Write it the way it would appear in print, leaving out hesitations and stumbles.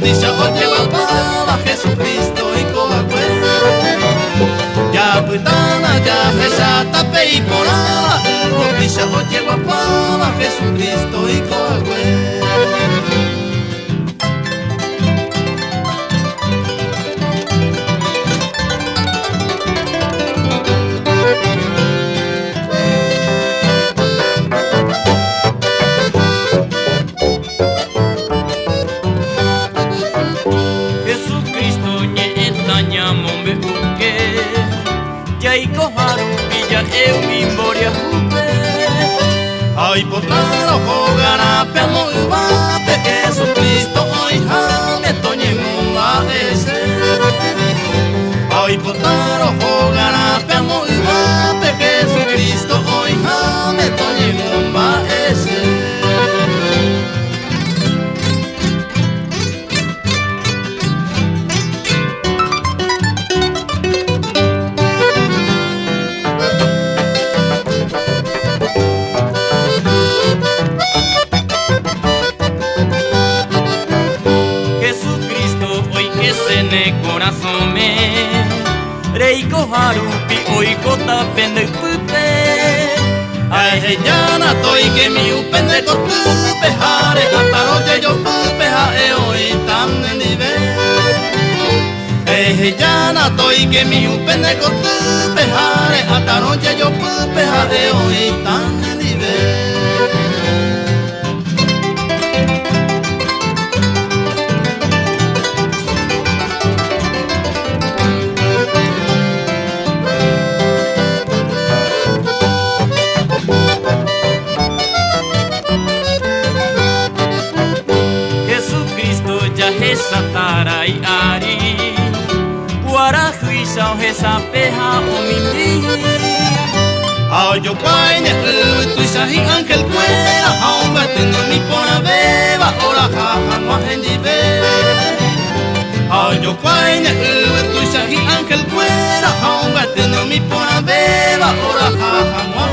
Tisha oye guapa Jesucristo y coagüe. Ya puitana ya esa tape y poraba. Tisha oye guapa Jesucristo y coagüe. Jaiko harupi ja eu memória rupe. Ai potaro hogana pemo uvape Jesucristo oi hame toñe mumba ese. Ai potaro hogana pemo uvape Jesucristo oi hame toñe mumba ese. Corazón me reiko harupi oiko tapende pupe. Ai jana toi que mi upende cortupe hare ataroye yo pupe hae oi tamne nive. Ai jana toi que mi upende cortupe hare ataroye yo pupe hae oi tamne nive. Satarai ari Guarahui sao hesa peha o mimi. Ao yo paine tu sahi ángel cuera aun batendo mi pona beba ora jaja ma hendive. Ao yo paine tu sahi ángel cuera aun batendo mi pona beba ora jaja ma